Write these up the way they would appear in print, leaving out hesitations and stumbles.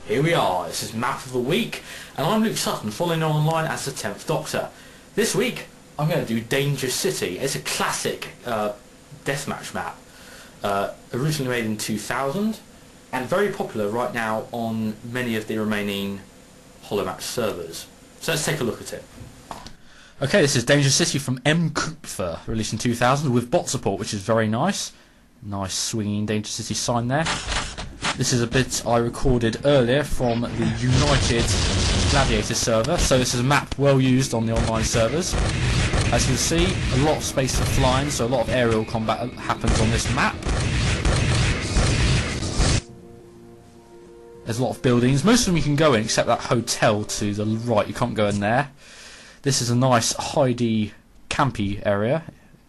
Here we are, this is Map of the Week, and I'm Luke Sutton, following on online as the 10th Doctor. This week, I'm going to do Danger City. It's a classic deathmatch map, originally made in 2000, and very popular right now on many of the remaining HoloMatch servers. So let's take a look at it. Okay, this is Danger City from M. Kupfer, released in 2000 with bot support, which is very nice. Nice swinging Danger City sign there. This is a bit I recorded earlier from the United Gladiator server, so this is a map well used on the online servers. As you can see, a lot of space for flying, so a lot of aerial combat happens on this map. There's a lot of buildings, most of them you can go in except that hotel to the right, you can't go in there. This is a nice hidey, campy area,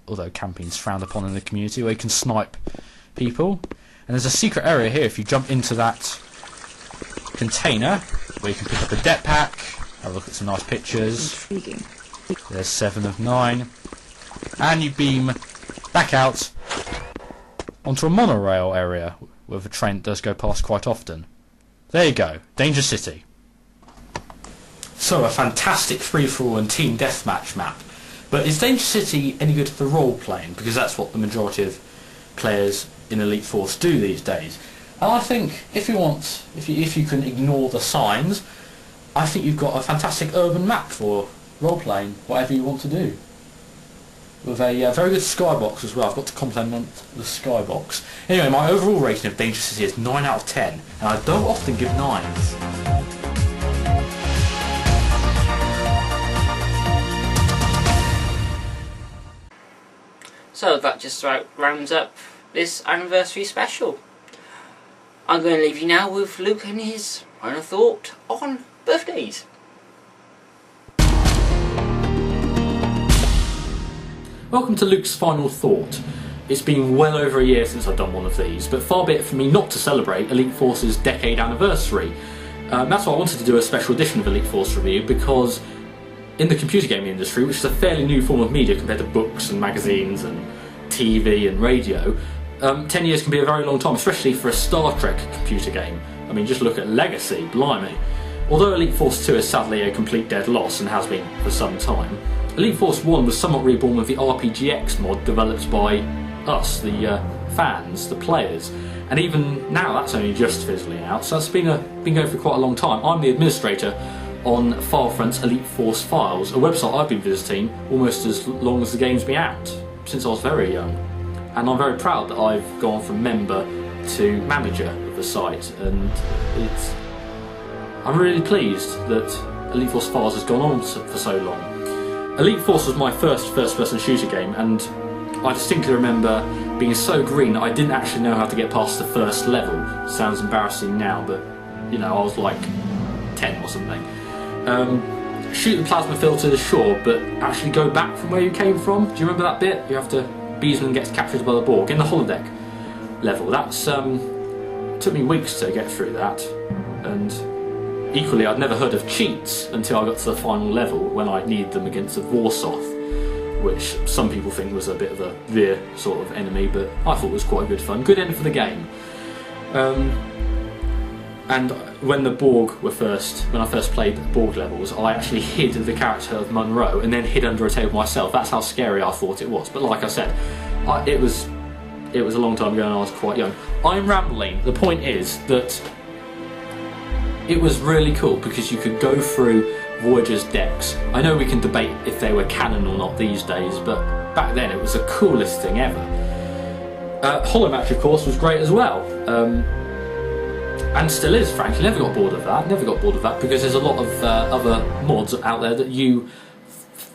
although camping is frowned upon in the community, where you can snipe people. And there's a secret area here if you jump into that container, where you can pick up a det pack, have a look at some nice pictures. Intriguing. There's 7 of 9. And you beam back out onto a monorail area, where the train does go past quite often. There you go, Danger City. So, a fantastic free-for-all and team deathmatch map. But is Danger City any good for role-playing? Because that's what the majority of players in Elite Force do these days. And I think if you can ignore the signs, I think you've got a fantastic urban map for role-playing, whatever you want to do. With a very good skybox as well. I've got to compliment the skybox. Anyway, my overall rating of Danger City is 9 out of 10, and I don't often give 9s. So that just about rounds up this anniversary special. I'm going to leave you now with Luke and his final thought on birthdays. Welcome to Luke's final thought. It's been well over a year since I've done one of these, but far be it from me not to celebrate Elite Force's decade anniversary. That's why I wanted to do a special edition of Elite Force Review, because in the computer gaming industry, which is a fairly new form of media compared to books and magazines and TV and radio, 10 years can be a very long time, especially for a Star Trek computer game. I mean, just look at Legacy, blimey. Although Elite Force 2 is sadly a complete dead loss and has been for some time, Elite Force 1 was somewhat reborn with the RPGX mod developed by us, the fans, the players. And even now that's only just fizzling out, so it's been going for quite a long time. I'm the administrator on Filefront's Elite Force Files, a website I've been visiting almost as long as the game's been out, since I was very young. And I'm very proud that I've gone from member to manager of the site, and I'm really pleased that Elite Force Files has gone on for so long. Elite Force was my first-person shooter game, and I distinctly remember being so green that I didn't actually know how to get past the first level. Sounds embarrassing now, but you know, I was like 10 or something. Shoot the plasma filters, sure, but actually go back from where you came from. Do you remember that bit? You have to... Beesman gets captured by the Borg in the holodeck level. That's took me weeks to get through that, and equally I'd never heard of cheats until I got to the final level when I needed them against a Vorsoth, which some people think was a bit of a veer sort of enemy, but I thought was quite good fun. Good end for the game. And when I first played the Borg levels, I actually hid the character of Monroe and then hid under a table myself. That's how scary I thought it was. But like I said, it was a long time ago and I was quite young. I'm rambling. The point is that it was really cool because you could go through Voyager's decks. I know we can debate if they were canon or not these days, but back then it was the coolest thing ever. HoloMatch, of course, was great as well. And still is, frankly. Never got bored of that, because there's a lot of other mods out there that you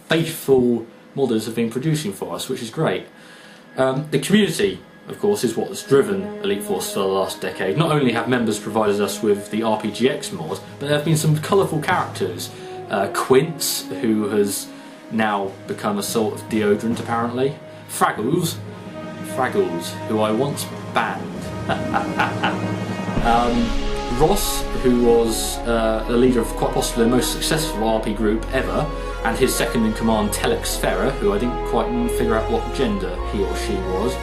faithful modders have been producing for us, which is great. The community, of course, is what's driven Elite Force for the last decade. Not only have members provided us with the RPGX mod, but there have been some colourful characters. Quince, who has now become a sort of deodorant apparently. Fraggles, who I once banned. Ross, who was the leader of quite possibly the most successful RP group ever, and his second in command, Telex Ferrer, who I didn't quite figure out what gender he or she was.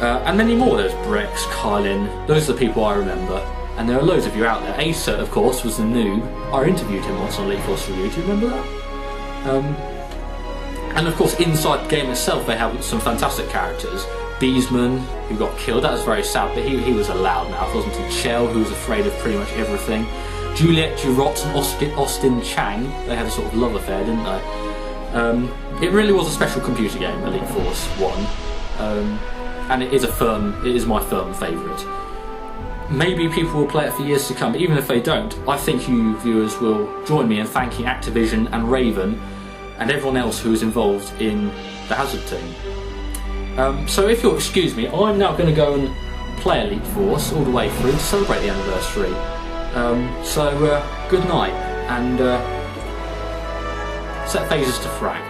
And many more. There's Brex, Kylin. Those are the people I remember. and there are loads of you out there. Acer, of course, was the noob. I interviewed him once on Elite Force Review, do you remember that? And of course, inside the game itself, they have some fantastic characters. Beesman, who got killed, that was very sad, but he was a loudmouth, wasn't he? Chell, who was afraid of pretty much everything. Juliet Girotte and Austin Chang, they had a sort of love affair, didn't they? It really was a special computer game, Elite Force 1, and it is my firm favourite. Maybe people will play it for years to come, but even if they don't, I think you viewers will join me in thanking Activision and Raven and everyone else who was involved in the Hazard team. So if you'll excuse me, I'm now going to go and play Elite Force all the way through to celebrate the anniversary. So good night, and set phasers to frag.